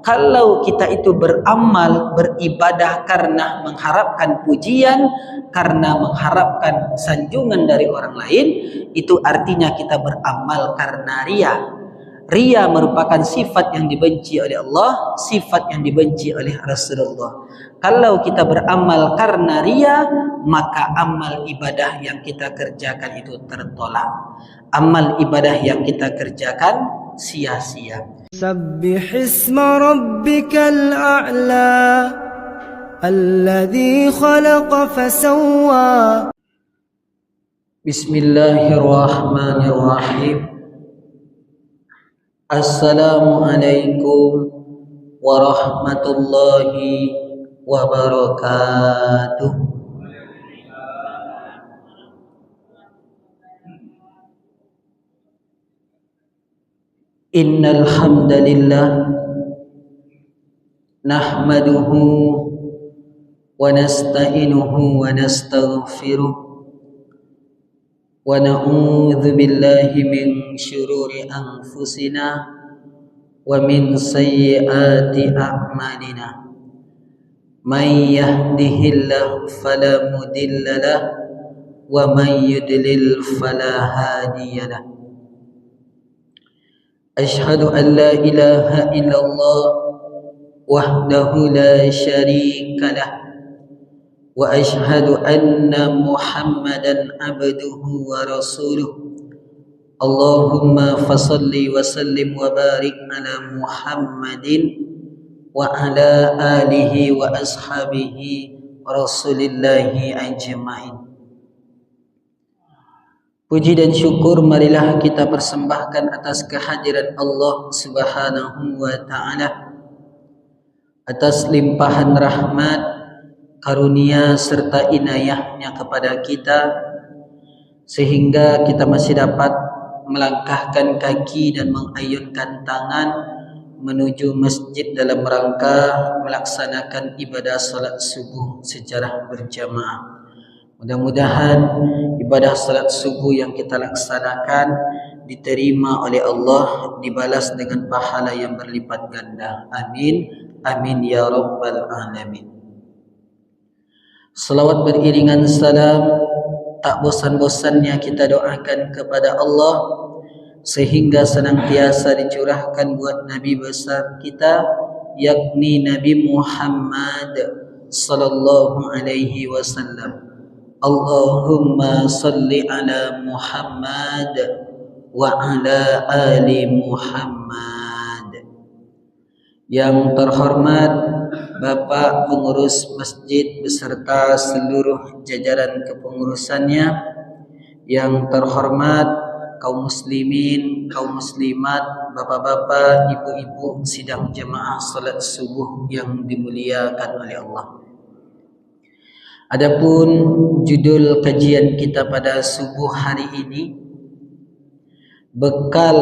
Kalau kita itu beramal, beribadah karena mengharapkan pujian, karena mengharapkan sanjungan dari orang lain, itu artinya kita beramal karena ria. Ria merupakan sifat yang dibenci oleh Allah, sifat yang dibenci oleh Rasulullah. Kalau kita beramal karena ria, maka amal ibadah yang kita kerjakan itu tertolak. Amal ibadah yang kita kerjakan sia-sia. سبح اسم ربك الأعلى الذي خلق فسوى. Bismillahirrahmanirrahim. Assalamualaikum warahmatullahi wabarakatuh. Innal hamdalillah nahmaduhu wa nasta'inuhu wa nastaghfiruh wa na'udzu billahi min syururi anfusina wa min sayyiati a'malina. May yahdihillahu fala mudilla lahu wa may yudlil fala hadiya lahu. Asyhadu an la ilaha illallah wahdahu la syarika lah wa asyhadu anna Muhammadan abduhu wa rasuluh. Allahumma fasalli wa sallim wa barik ala Muhammadin wa ala alihi wa ashabihi rasulillahi ajma'in. Puji dan syukur marilah kita persembahkan atas kehadiran Allah Subhanahu wa ta'ala, atas limpahan rahmat, karunia serta inayahnya kepada kita, sehingga kita masih dapat melangkahkan kaki dan mengayunkan tangan menuju masjid dalam rangka melaksanakan ibadah salat subuh secara berjamaah. Mudah-mudahan ibadah salat subuh yang kita laksanakan diterima oleh Allah, dibalas dengan pahala yang berlipat ganda. Amin. Amin ya rabbal alamin. Salawat beriringan salam, tak bosan-bosannya kita doakan kepada Allah sehingga senantiasa dicurahkan buat Nabi besar kita, yakni Nabi Muhammad sallallahu alaihi wasallam. Allahumma salli ala Muhammad wa ala ali Muhammad. Yang terhormat Bapak Pengurus Masjid beserta seluruh jajaran kepengurusannya, yang terhormat kaum muslimin, kaum muslimat, bapak-bapak, ibu-ibu sidang jemaah salat subuh yang dimuliakan oleh Allah. Adapun judul kajian kita pada subuh hari ini, bekal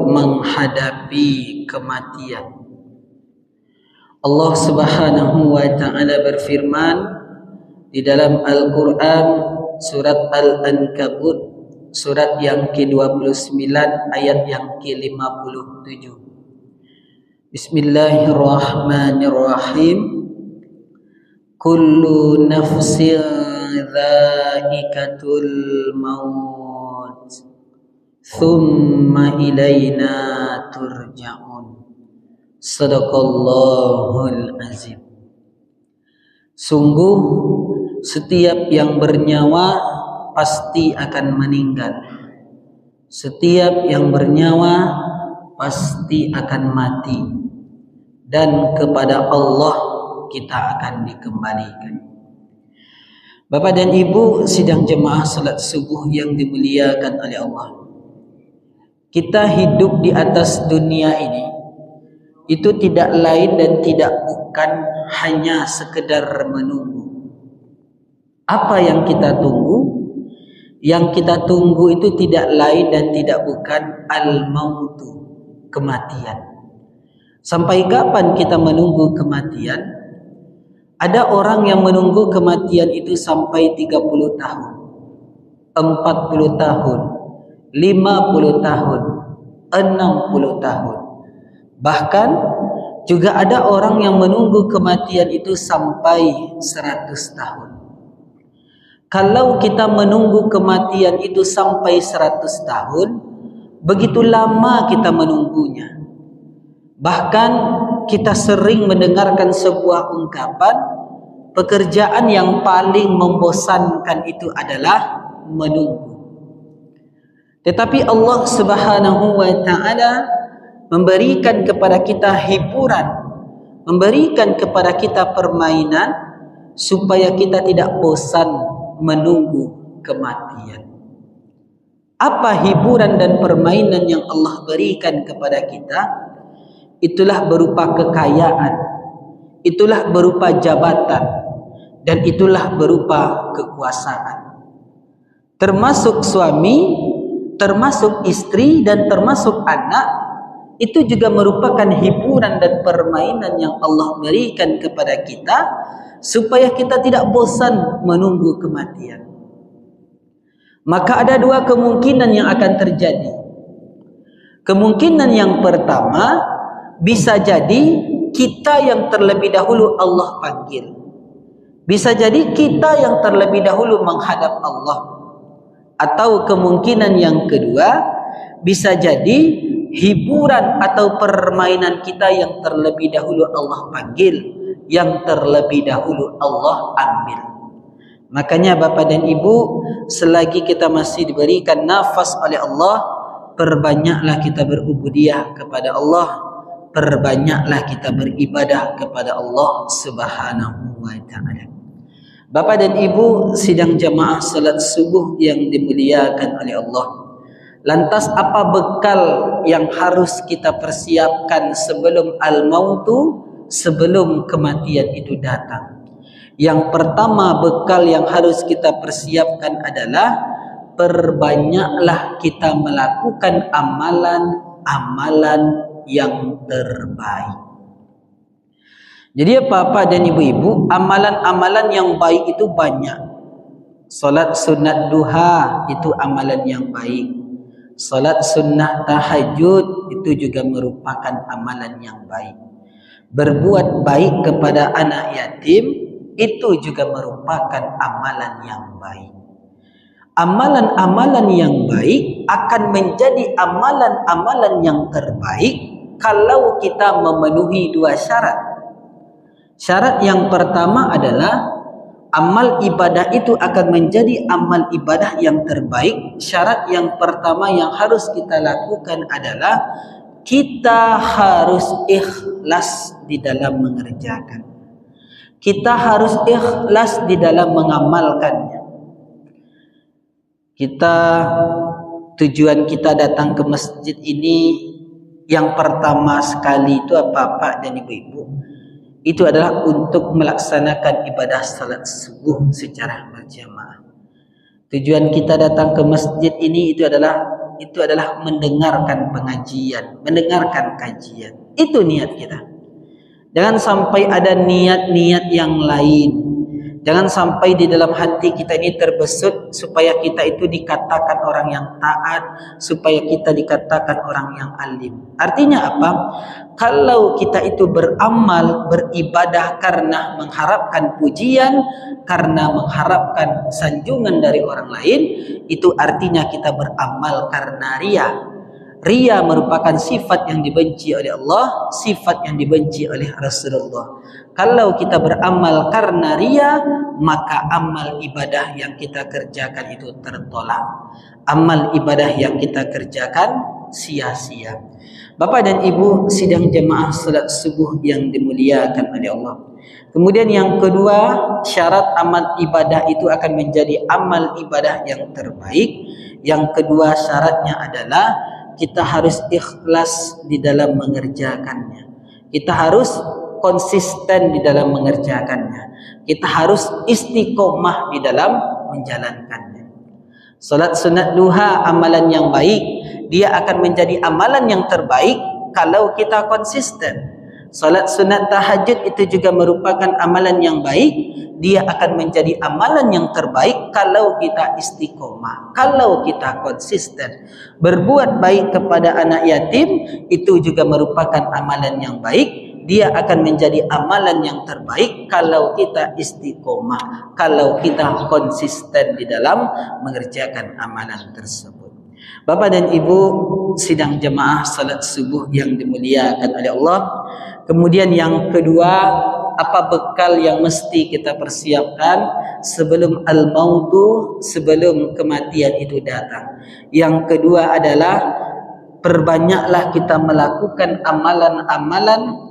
menghadapi kematian. Allah Subhanahu wa ta'ala berfirman di dalam Al-Quran surat Al-Ankabut, surat yang ke-29 ayat yang ke-57. Bismillahirrahmanirrahim. Kullu nafsin dha'iqatul maut thumma ilaina turja'un. Sadaqallahul azim. Sungguh setiap yang bernyawa pasti akan meninggal. Setiap yang bernyawa pasti akan mati, dan kepada Allah kita akan dikembalikan. Bapak dan Ibu sidang jemaah salat subuh yang dimuliakan oleh Allah, kita hidup di atas dunia ini itu tidak lain dan tidak bukan hanya sekedar menunggu. Apa yang kita tunggu? Yang kita tunggu itu tidak lain dan tidak bukan al-mautu, kematian. Sampai kapan kita menunggu kematian? Ada orang yang menunggu kematian itu sampai 30 tahun, 40 tahun, 50 tahun, 60 tahun. Bahkan juga ada orang yang menunggu kematian itu sampai 100 tahun. Kalau kita menunggu kematian itu sampai 100 tahun, begitu lama kita menunggunya. Bahkan kita sering mendengarkan sebuah ungkapan, pekerjaan yang paling membosankan itu adalah menunggu. Tetapi Allah Subhanahu wa ta'ala memberikan kepada kita hiburan, memberikan kepada kita permainan supaya kita tidak bosan menunggu kematian. Apa hiburan dan permainan yang Allah berikan kepada kita? Itulah berupa kekayaan, itulah berupa jabatan, dan itulah berupa kekuasaan. Termasuk suami, termasuk istri, dan termasuk anak, itu juga merupakan hiburan dan permainan yang Allah berikan kepada kita supaya kita tidak bosan menunggu kematian. Maka ada dua kemungkinan yang akan terjadi. Kemungkinan yang pertama, bisa jadi kita yang terlebih dahulu Allah panggil. Bisa jadi kita yang terlebih dahulu menghadap Allah. Atau kemungkinan yang kedua, bisa jadi hiburan atau permainan kita yang terlebih dahulu Allah panggil, yang terlebih dahulu Allah ambil. Makanya Bapak dan Ibu, selagi kita masih diberikan nafas oleh Allah, perbanyaklah kita berubudiyah kepada Allah, perbanyaklah kita beribadah kepada Allah Subhanahu wa ta'ala. Bapak dan Ibu sidang jamaah salat subuh yang dimuliakan oleh Allah, lantas apa bekal yang harus kita persiapkan sebelum al-mautu, sebelum kematian itu datang? Yang pertama bekal yang harus kita persiapkan adalah perbanyaklah kita melakukan amalan-amalan yang terbaik. Jadi Bapak dan Ibu-ibu, amalan-amalan yang baik itu banyak. Salat sunat duha itu amalan yang baik. Salat sunnah tahajud itu juga merupakan amalan yang baik. Berbuat baik kepada anak yatim itu juga merupakan amalan yang baik. Amalan-amalan yang baik akan menjadi amalan-amalan yang terbaik kalau kita memenuhi dua syarat. Syarat yang pertama adalah amal ibadah itu akan menjadi amal ibadah yang terbaik. Syarat yang pertama yang harus kita lakukan adalah kita harus ikhlas di dalam mengerjakan. Kita harus ikhlas di dalam mengamalkannya. Tujuan kita datang ke masjid ini yang pertama sekali itu Bapak dan Ibu-ibu, itu adalah untuk melaksanakan ibadah salat subuh secara berjamaah. Tujuan kita datang ke masjid ini itu adalah mendengarkan pengajian, mendengarkan kajian. Itu niat kita. Jangan sampai ada niat-niat yang lain. Jangan sampai di dalam hati kita ini terbesut supaya kita itu dikatakan orang yang taat, supaya kita dikatakan orang yang alim. Artinya apa? Kalau kita itu beramal, beribadah karena mengharapkan pujian, karena mengharapkan sanjungan dari orang lain, itu artinya kita beramal karena ria. Ria merupakan sifat yang dibenci oleh Allah, sifat yang dibenci oleh Rasulullah. Kalau kita beramal karena ria, maka amal ibadah yang kita kerjakan itu tertolak. Amal ibadah yang kita kerjakan sia-sia. Bapak dan Ibu sidang jemaah salat subuh yang dimuliakan oleh Allah. Kemudian yang kedua, syarat amal ibadah itu akan menjadi amal ibadah yang terbaik. Yang kedua syaratnya adalah kita harus ikhlas di dalam mengerjakannya. Kita harus konsisten di dalam mengerjakannya. Kita harus istiqomah di dalam menjalankannya. Salat sunat duha amalan yang baik, dia akan menjadi amalan yang terbaik kalau kita konsisten. Salat sunat tahajud itu juga merupakan amalan yang baik, dia akan menjadi amalan yang terbaik kalau kita istiqomah, kalau kita konsisten. Berbuat baik kepada anak yatim itu juga merupakan amalan yang baik, dia akan menjadi amalan yang terbaik kalau kita istiqomah, kalau kita konsisten di dalam mengerjakan amalan tersebut. Bapak dan Ibu sidang jemaah salat subuh yang dimuliakan oleh Allah. Kemudian yang kedua, apa bekal yang mesti kita persiapkan sebelum al-mautu, sebelum kematian itu datang? Yang kedua adalah perbanyaklah kita melakukan amalan-amalan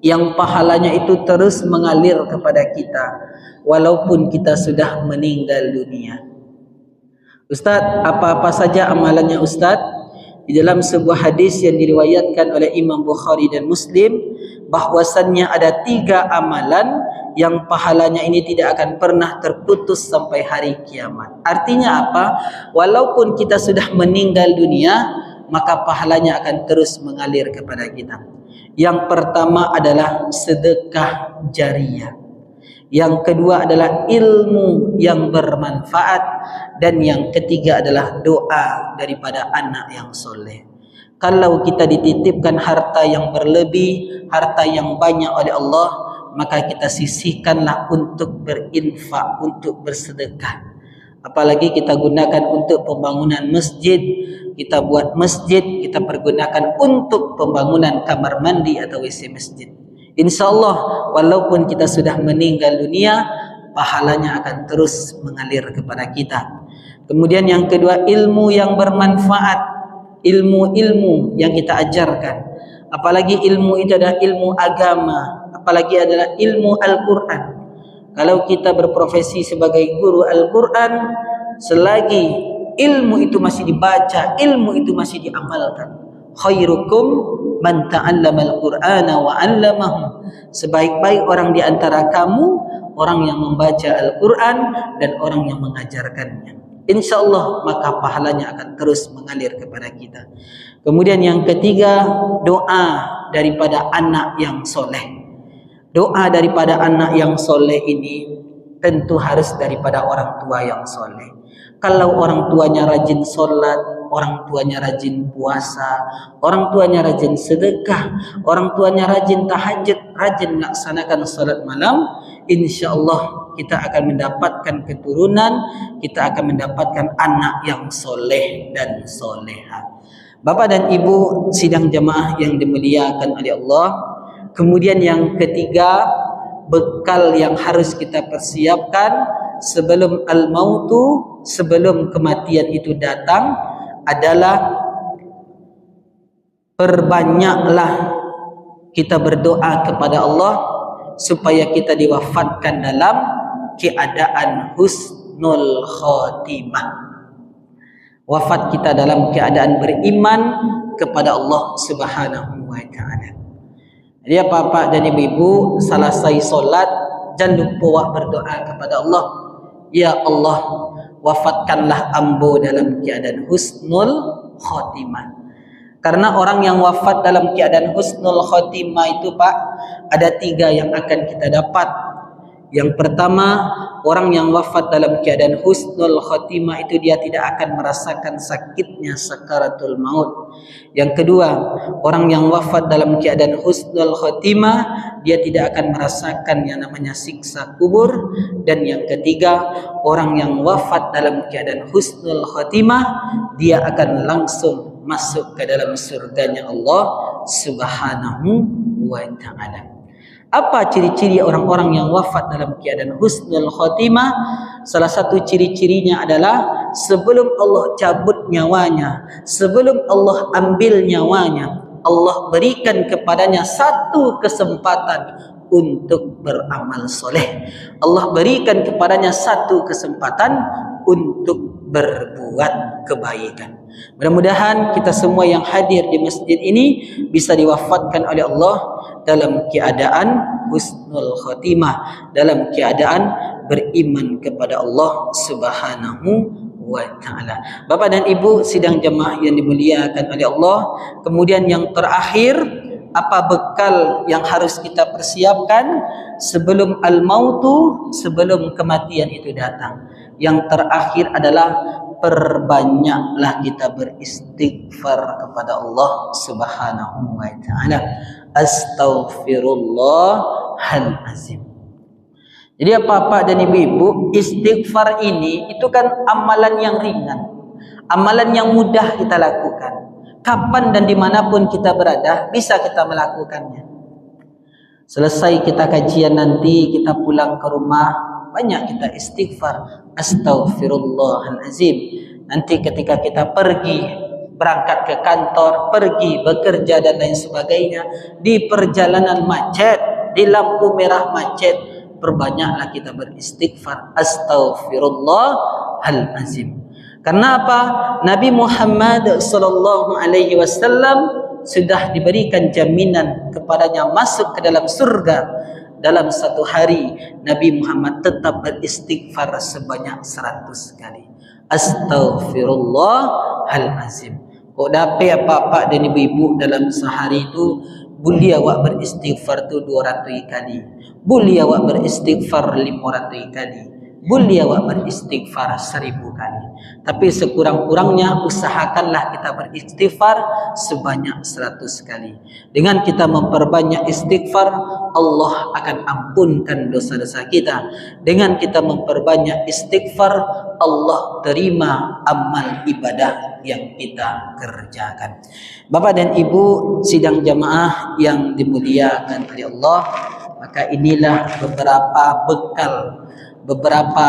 yang pahalanya itu terus mengalir kepada kita walaupun kita sudah meninggal dunia. Ustaz, apa-apa saja amalannya Ustaz? Di dalam sebuah hadis yang diriwayatkan oleh Imam Bukhari dan Muslim, bahwasannya ada 3 amalan yang pahalanya ini tidak akan pernah terputus sampai hari kiamat. Artinya apa? Walaupun kita sudah meninggal dunia, maka pahalanya akan terus mengalir kepada kita. Yang pertama adalah sedekah jariyah. Yang kedua adalah ilmu yang bermanfaat, dan yang ketiga adalah doa daripada anak yang soleh. Kalau kita dititipkan harta yang berlebih, harta yang banyak oleh Allah, maka kita sisihkanlah untuk berinfak, untuk bersedekah. Apalagi kita gunakan untuk pembangunan masjid, kita buat masjid, kita pergunakan untuk pembangunan kamar mandi atau WC masjid. InsyaAllah walaupun kita sudah meninggal dunia, pahalanya akan terus mengalir kepada kita. Kemudian yang kedua, ilmu yang bermanfaat, ilmu-ilmu yang kita ajarkan. Apalagi ilmu itu adalah ilmu agama, apalagi adalah ilmu Al-Quran. Kalau kita berprofesi sebagai guru Al-Quran, selagi ilmu itu masih dibaca, ilmu itu masih diamalkan. Khairukum man ta'allama al-Qur'ana wa 'allamahu. Sebaik-baik orang di antara kamu orang yang membaca Al-Qur'an dan orang yang mengajarkannya. InsyaAllah maka pahalanya akan terus mengalir kepada kita. Kemudian yang ketiga, doa daripada anak yang soleh. Doa daripada anak yang soleh ini tentu harus daripada orang tua yang soleh. Kalau orang tuanya rajin solat, orang tuanya rajin puasa, orang tuanya rajin sedekah, orang tuanya rajin tahajud, rajin melaksanakan salat malam, insyaAllah kita akan mendapatkan keturunan, kita akan mendapatkan anak yang soleh dan soleha. Bapak dan Ibu sidang jemaah yang dimuliakan oleh Allah. Kemudian yang ketiga, bekal yang harus kita persiapkan sebelum al-mautu, sebelum kematian itu datang adalah perbanyaklah kita berdoa kepada Allah supaya kita diwafatkan dalam keadaan husnul khotimah. Wafat kita dalam keadaan beriman kepada Allah Subhanahu wa taala. Jadi Bapak dan Ibu, selesai solat jangan lupa berdoa kepada Allah. Ya Allah, wafatkanlah ambo dalam keadaan husnul khotimah. Karena orang yang wafat dalam keadaan husnul khotimah itu Pak, ada 3 yang akan kita dapat. Yang pertama, orang yang wafat dalam keadaan husnul khotimah itu dia tidak akan merasakan sakitnya sakaratul maut. Yang kedua, orang yang wafat dalam keadaan husnul khotimah, dia tidak akan merasakan yang namanya siksa kubur. Dan yang ketiga, orang yang wafat dalam keadaan husnul khotimah, dia akan langsung masuk ke dalam surganya Allah Subhanahu wa ta'ala. Apa ciri-ciri orang-orang yang wafat dalam keadaan husnul khotimah? Salah satu ciri-cirinya adalah sebelum Allah cabut nyawanya, sebelum Allah ambil nyawanya, Allah berikan kepadanya satu kesempatan untuk beramal soleh. Allah berikan kepadanya satu kesempatan untuk berbuat kebaikan. Mudah-mudahan kita semua yang hadir di masjid ini bisa diwafatkan oleh Allah dalam keadaan husnul khotimah, dalam keadaan beriman kepada Allah Subhanahu wa ta'ala. Bapak dan Ibu sidang jemaah yang dimuliakan oleh Allah. Kemudian yang terakhir, apa bekal yang harus kita persiapkan sebelum al-mautu, sebelum kematian itu datang? Yang terakhir adalah perbanyaklah kita beristighfar kepada Allah Subhanahu wa taala. Astaghfirullahalazim. Jadi Bapak dan Ibu-ibu, istighfar ini itu kan amalan yang ringan, amalan yang mudah kita lakukan. Kapan dan dimanapun kita berada, bisa kita melakukannya. Selesai kita kajian nanti, kita pulang ke rumah, banyak kita istighfar. Astaghfirullahalazim. Nanti ketika kita pergi, berangkat ke kantor, pergi bekerja dan lain sebagainya, di perjalanan macet, di lampu merah macet, perbanyaklah kita beristighfar. Astaghfirullahalazim. Karena apa? Nabi Muhammad sallallahu alaihi wasallam sudah diberikan jaminan kepadanya masuk ke dalam surga. Dalam satu hari Nabi Muhammad tetap beristighfar sebanyak 100 kali. Astaghfirullahalazim. Kok dapat Bapak dan Ibu-ibu dalam sehari itu boleh awak beristighfar tu 200 kali. Boleh awak beristighfar 500 kali. Boleh awak beristighfar 1000 kali. Tapi sekurang-kurangnya usahakanlah kita beristighfar sebanyak 100 kali. Dengan kita memperbanyak istighfar, Allah akan ampunkan dosa-dosa kita. Dengan kita memperbanyak istighfar, Allah terima amal ibadah yang kita kerjakan. Bapak dan Ibu sidang jamaah yang dimuliakan oleh Allah, maka inilah beberapa bekal, beberapa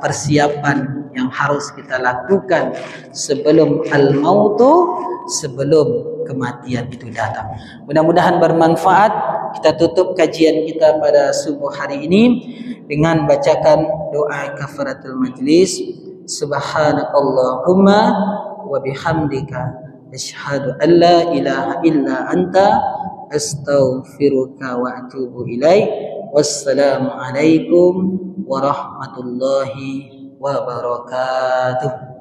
persiapan yang harus kita lakukan sebelum al-mautu, sebelum kematian itu datang. Mudah-mudahan bermanfaat. Kita tutup kajian kita pada subuh hari ini dengan bacakan doa kafaratul majlis. Subhanakallahumma wa bihamdika asyhadu an la ilaha illa anta astaghfiruka wa atubu ilaik. Wassalamualaikum warahmatullahi wabarakatuh.